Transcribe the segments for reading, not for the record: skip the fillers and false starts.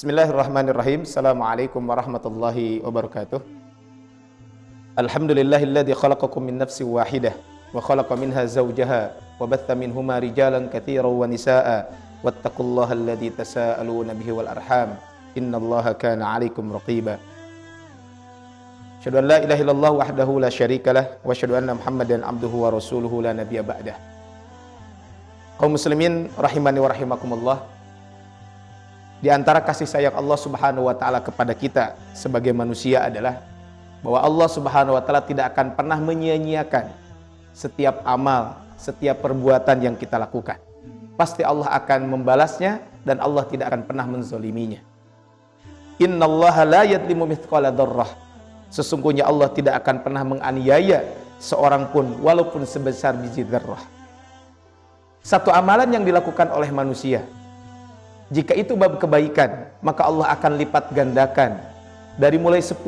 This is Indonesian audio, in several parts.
Bismillahirrahmanirrahim. Assalamualaikum warahmatullahi wabarakatuh. Alhamdulillahilladzi khalaqakum min nafsin wahidah wa khalaqa minha zawjaha wa batha minhuma rijalan katsiran wa nisaa'a wattaqullaha alladzi tasaaluna bihi wal arham innallaha kana 'alaikum raqiba. Asyhadu an la ilaha illallah wahdahu la syarikalah wa asyhadu anna Muhammadan 'abduhu wa rasuluhu la nabiyya ba'dah. Kaum muslimin rahimani wa rahimakumullah. Di antara kasih sayang Allah Subhanahu wa taala kepada kita sebagai manusia adalah bahwa Allah Subhanahu wa taala tidak akan pernah menyia-nyiakan setiap amal, setiap perbuatan yang kita lakukan. Pasti Allah akan membalasnya dan Allah tidak akan pernah menzaliminya. Innallaha la yadlimu mithqala dzarrah. Sesungguhnya Allah tidak akan pernah menganiaya seorang pun walaupun sebesar biji dzarrah. Satu amalan yang dilakukan oleh manusia, jika itu bab kebaikan, maka Allah akan lipat gandakan dari mulai 10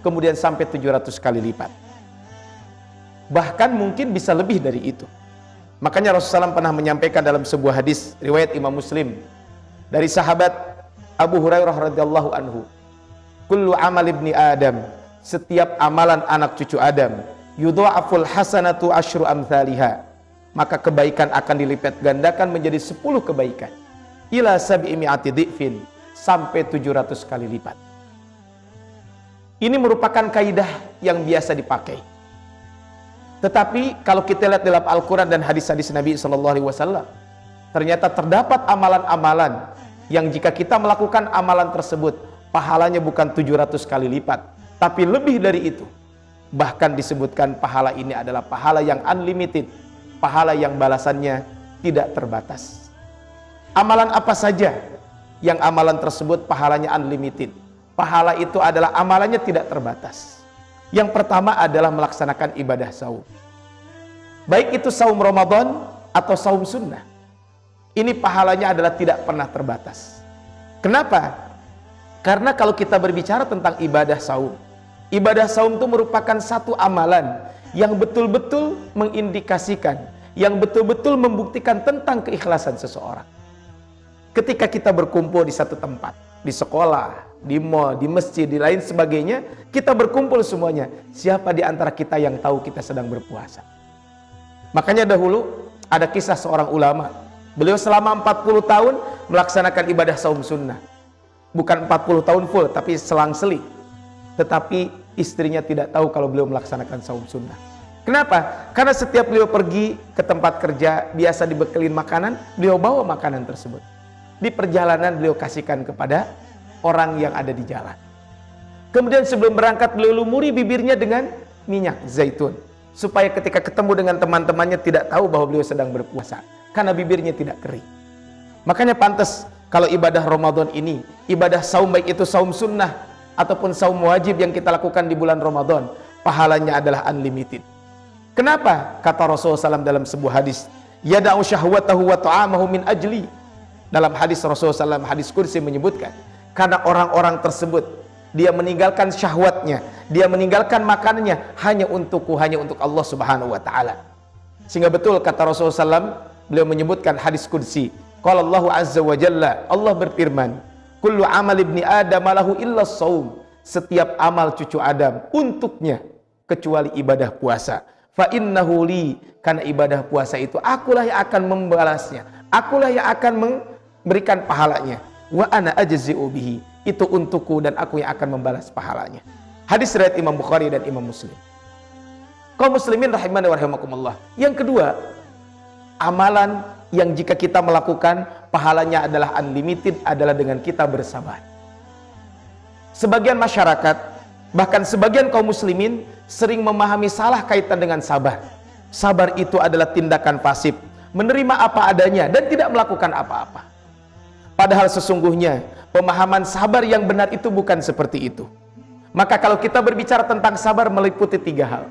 kemudian sampai 700 kali lipat. Bahkan mungkin bisa lebih dari itu. Makanya Rasulullah SAW pernah menyampaikan dalam sebuah hadis riwayat Imam Muslim dari sahabat Abu Hurairah radhiyallahu anhu, kullu amal ibni Adam, setiap amalan anak cucu Adam, yudha'aful hasanatu asyru amthaliha, maka kebaikan akan dilipat gandakan menjadi 10 kebaikan. Ila sab'imi'ati dhi'fin, sampai 700 kali lipat. Ini merupakan kaidah yang biasa dipakai. Tetapi kalau kita lihat dalam Al-Quran dan hadis-hadis Nabi SAW, ternyata terdapat amalan-amalan yang jika kita melakukan amalan tersebut, pahalanya bukan 700 kali lipat, tapi lebih dari itu. Bahkan disebutkan pahala ini adalah pahala yang unlimited, pahala yang balasannya tidak terbatas. Amalan apa saja yang amalan tersebut pahalanya unlimited? Pahala itu adalah amalannya tidak terbatas. Yang pertama adalah melaksanakan ibadah saum. Baik itu saum Ramadan atau saum sunnah. Ini pahalanya adalah tidak pernah terbatas. Kenapa? Karena kalau kita berbicara tentang ibadah saum itu merupakan satu amalan yang betul-betul mengindikasikan, yang betul-betul membuktikan tentang keikhlasan seseorang. Ketika kita berkumpul di satu tempat, di sekolah, di mall, di masjid, di lain sebagainya, kita berkumpul semuanya. Siapa di antara kita yang tahu kita sedang berpuasa? Makanya dahulu ada kisah seorang ulama. Beliau selama 40 tahun melaksanakan ibadah saum sunnah. Bukan 40 tahun full, tapi selang-seling. Tetapi istrinya tidak tahu kalau beliau melaksanakan saum sunnah. Kenapa? Karena setiap beliau pergi ke tempat kerja, biasa dibekelin makanan, beliau bawa makanan tersebut. Di perjalanan beliau kasihkan kepada orang yang ada di jalan. Kemudian sebelum berangkat beliau lumuri bibirnya dengan minyak zaitun, supaya ketika ketemu dengan teman-temannya tidak tahu bahwa beliau sedang berpuasa, karena bibirnya tidak kering. Makanya pantas kalau ibadah Ramadan ini, ibadah saum, baik itu saum sunnah ataupun saum wajib yang kita lakukan di bulan Ramadan, pahalanya adalah unlimited. Kenapa? Kata Rasulullah SAW dalam sebuah hadis, yada'u syahwatahu wa ta'amahu min ajli. Dalam hadis Rasulullah SAW, hadis kursi menyebutkan, karena orang-orang tersebut, dia meninggalkan syahwatnya, dia meninggalkan makanannya hanya untukku, hanya untuk Allah Subhanahu wa ta'ala. Sehingga betul kata Rasulullah SAW, beliau menyebutkan hadis kursi, qala Allahu azza wa jalla, Allah berfirman, kullu amal ibni Adam lahu illa saum, setiap amal cucu Adam untuknya kecuali ibadah puasa. Fa innahu li, karena ibadah puasa itu akulah yang akan membalasnya, akulah yang akan memberikan pahalanya. Wa ana ajzi'u bihi, itu untukku dan aku yang akan membalas pahalanya. Hadis riwayat Imam Bukhari dan Imam Muslim. Kaum muslimin rahimani wa rahimakumullah. Yang kedua, amalan yang jika kita melakukan pahalanya adalah unlimited adalah dengan kita bersabar. Sebagian masyarakat, bahkan sebagian kaum muslimin sering memahami salah kaitan dengan sabar. Sabar itu adalah tindakan pasif, menerima apa adanya dan tidak melakukan apa-apa. Padahal sesungguhnya pemahaman sabar yang benar itu bukan seperti itu. Maka kalau kita berbicara tentang sabar meliputi 3 hal.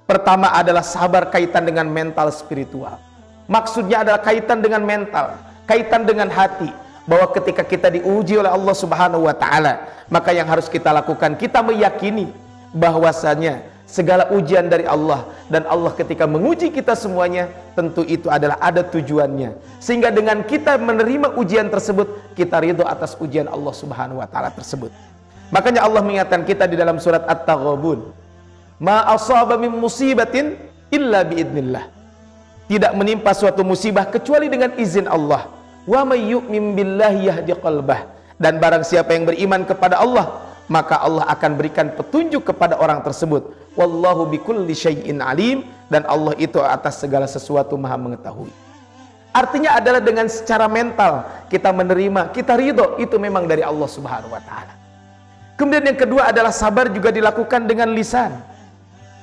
Pertama adalah sabar kaitan dengan mental spiritual. Maksudnya adalah kaitan dengan mental, kaitan dengan hati. Bahwa ketika kita diuji oleh Allah Subhanahu wa ta'ala, maka yang harus kita lakukan, kita meyakini bahwasanya segala ujian dari Allah, dan Allah ketika menguji kita semuanya tentu itu adalah ada tujuannya, sehingga dengan kita menerima ujian tersebut kita ridho atas ujian Allah Subhanahu wa taala tersebut. Makanya Allah mengingatkan kita di dalam surat At-Taghabun, ma asaba min musibatin illa biidnillah, tidak menimpa suatu musibah kecuali dengan izin Allah. Wa may yu'min billahi yahdi qalbah, dan barang siapa yang beriman kepada Allah maka Allah akan berikan petunjuk kepada orang tersebut. Wallahu bikulli syai'in alim, dan Allah itu atas segala sesuatu maha mengetahui. Artinya adalah dengan secara mental kita menerima, kita ridho, itu memang dari Allah Subhanahu wa taala. Kemudian yang kedua adalah sabar juga dilakukan dengan lisan.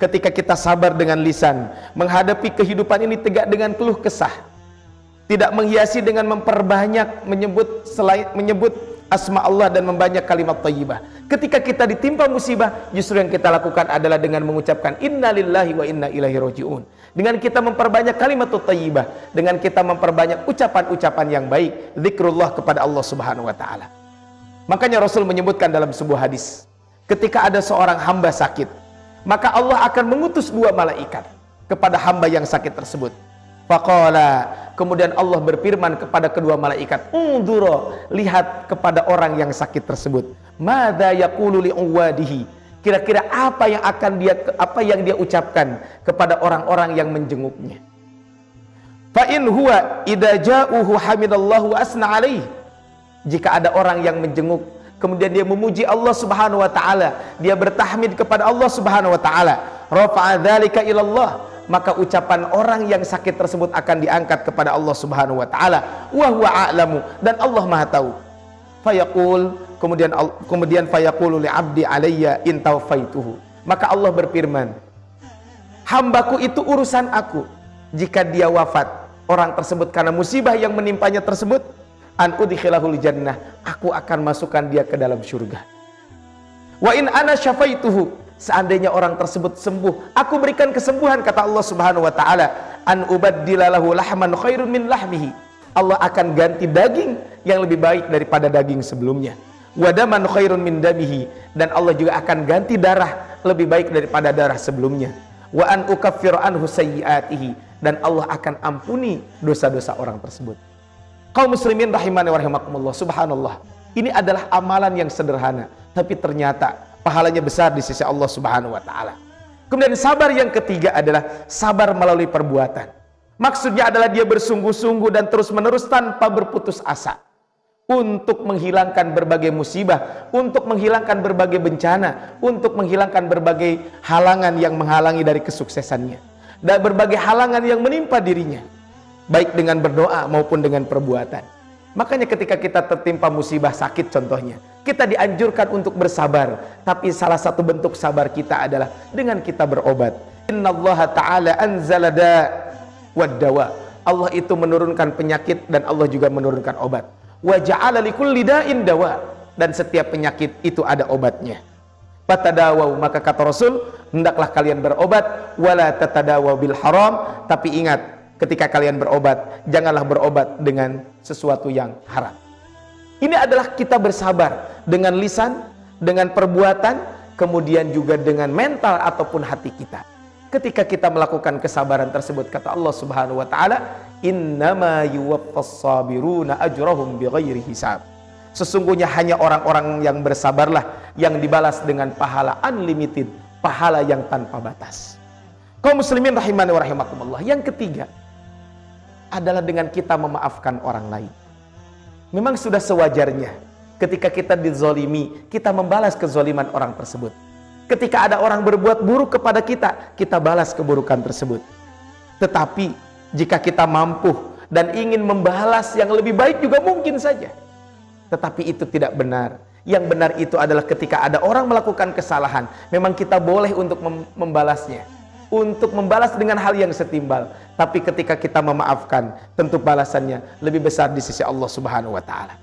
Ketika kita sabar dengan lisan menghadapi kehidupan ini tegak dengan keluh kesah, tidak menghiasi dengan memperbanyak menyebut asma Allah dan membanyak kalimat thayyibah. Ketika kita ditimpa musibah, justru yang kita lakukan adalah dengan mengucapkan innalillahi wa inna ilaihi raji'un. Dengan kita memperbanyak kalimat thayyibah, dengan kita memperbanyak ucapan-ucapan yang baik, zikrullah kepada Allah Subhanahu wa taala. Makanya Rasul menyebutkan dalam sebuah hadis, ketika ada seorang hamba sakit, maka Allah akan mengutus 2 malaikat kepada hamba yang sakit tersebut. Faqala, kemudian Allah berfirman kepada kedua malaikat, unduro, lihat kepada orang yang sakit tersebut. Madza yaqulu li'uwadihi, kira-kira apa yang dia ucapkan kepada orang-orang yang menjenguknya. Fa in huwa idza ja'uhu hamidallahu wa asna alaihi, jika ada orang yang menjenguk kemudian dia memuji Allah Subhanahu wa taala, dia bertahmid kepada Allah Subhanahu wa taala, rafa'a dzalika ila Allah, maka ucapan orang yang sakit tersebut akan diangkat kepada Allah Subhanahu wa taala, wa huwa a'lamu, dan Allah Maha tahu. Fayaqul, kemudian fayaqulu li 'abdi alayya in tawfaituhu, maka Allah berfirman, hambaku itu urusan aku, jika dia wafat orang tersebut karena musibah yang menimpanya tersebut, an udkhilahul jannah, aku akan masukkan dia ke dalam surga. Wa in ana syafaituhu, seandainya orang tersebut sembuh, aku berikan kesembuhan, kata Allah Subhanahu wa taala, an ubaddilalahu lahman khairun min lahmihi, Allah akan ganti daging yang lebih baik daripada daging sebelumnya. Wa daman khairun min damihi, dan Allah juga akan ganti darah lebih baik daripada darah sebelumnya. Wa an ukaffiru anhu sayyiatihi, dan Allah akan ampuni dosa-dosa orang tersebut. Kaum muslimin rahimani wa rahimakumullah, subhanallah, ini adalah amalan yang sederhana, tapi ternyata pahalanya besar di sisi Allah Subhanahu wa taala. Kemudian sabar yang ketiga adalah sabar melalui perbuatan. Maksudnya adalah dia bersungguh-sungguh dan terus-menerus tanpa berputus asa untuk menghilangkan berbagai musibah, untuk menghilangkan berbagai bencana, untuk menghilangkan berbagai halangan yang menghalangi dari kesuksesannya, dan berbagai halangan yang menimpa dirinya, baik dengan berdoa maupun dengan perbuatan. Makanya ketika kita tertimpa musibah sakit contohnya, kita dianjurkan untuk bersabar, tapi salah satu bentuk sabar kita adalah dengan kita berobat. Innallaha ta'ala anzala wad dawa, Allah itu menurunkan penyakit dan Allah juga menurunkan obat. Wa ja'ala likulli da'in dawa, dan setiap penyakit itu ada obatnya. Fatadawaw, maka kata Rasul, hendaklah kalian berobat, wala tatadawaw bil haram, tapi ingat, ketika kalian berobat, janganlah berobat dengan sesuatu yang haram. Ini adalah kita bersabar dengan lisan, dengan perbuatan, kemudian juga dengan mental ataupun hati kita. Ketika kita melakukan kesabaran tersebut, kata Allah Subhanahu wa taala, innama yuwaffas sabiruna ajrahum bighairi hisab, sesungguhnya hanya orang-orang yang bersabarlah yang dibalas dengan pahala unlimited, pahala yang tanpa batas. Kaum muslimin rahimani wa rahimakumullah, yang ketiga adalah dengan kita memaafkan orang lain. Memang sudah sewajarnya ketika kita dizolimi, kita membalas kezoliman orang tersebut. Ketika ada orang berbuat buruk kepada kita, kita balas keburukan tersebut. Tetapi jika kita mampu dan ingin membalas yang lebih baik juga mungkin saja. Tetapi itu tidak benar. Yang benar itu adalah ketika ada orang melakukan kesalahan, memang kita boleh untuk membalasnya, untuk membalas dengan hal yang setimbal. Tapi ketika kita memaafkan, tentu balasannya lebih besar di sisi Allah Subhanahu wa taala.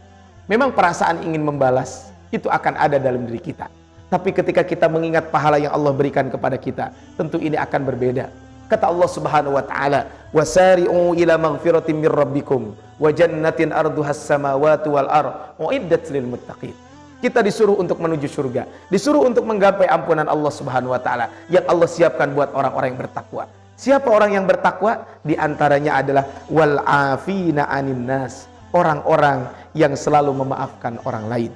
Memang perasaan ingin membalas itu akan ada dalam diri kita. Tapi ketika kita mengingat pahala yang Allah berikan kepada kita, tentu ini akan berbeda. Kata Allah Subhanahu wa taala, wasari'u ila maghfiratin mir rabbikum wa jannatin arduhas samawati wal ardh uiddat lil muttaqin. Kita disuruh untuk menuju surga, disuruh untuk menggapai ampunan Allah Subhanahu wa taala yang Allah siapkan buat orang-orang yang bertakwa. Siapa orang yang bertakwa? Di antaranya adalah wal afina anin nas, orang-orang yang selalu memaafkan orang lain.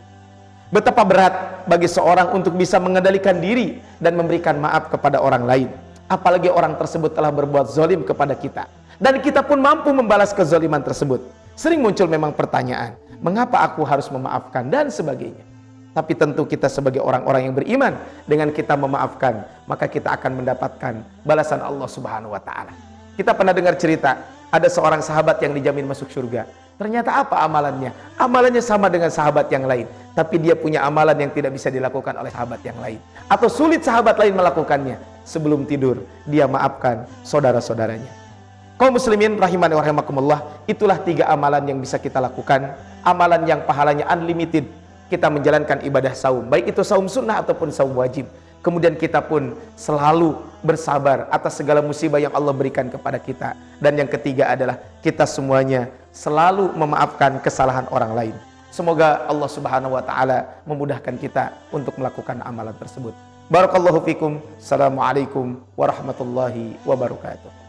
Betapa berat bagi seorang untuk bisa mengendalikan diri dan memberikan maaf kepada orang lain. Apalagi orang tersebut telah berbuat zalim kepada kita. Dan kita pun mampu membalas kezaliman tersebut. Sering muncul memang pertanyaan, mengapa aku harus memaafkan dan sebagainya. Tapi tentu kita sebagai orang-orang yang beriman, dengan kita memaafkan, maka kita akan mendapatkan balasan Allah Subhanahu wa taala. Kita pernah dengar cerita, ada seorang sahabat yang dijamin masuk surga. Ternyata apa amalannya? Amalannya sama dengan sahabat yang lain, tapi dia punya amalan yang tidak bisa dilakukan oleh sahabat yang lain, atau sulit sahabat lain melakukannya. Sebelum tidur, dia maafkan saudara-saudaranya. Kaum muslimin rahimani wa rahimakumullah, itulah 3 amalan yang bisa kita lakukan, amalan yang pahalanya unlimited. Kita menjalankan ibadah saum, baik itu saum sunnah ataupun saum wajib. Kemudian kita pun selalu bersabar atas segala musibah yang Allah berikan kepada kita. Dan yang ketiga adalah kita semuanya selalu memaafkan kesalahan orang lain. Semoga Allah Subhanahu wa taala memudahkan kita untuk melakukan amalan tersebut. Barakallahu fikum. Assalamualaikum warahmatullahi wabarakatuh.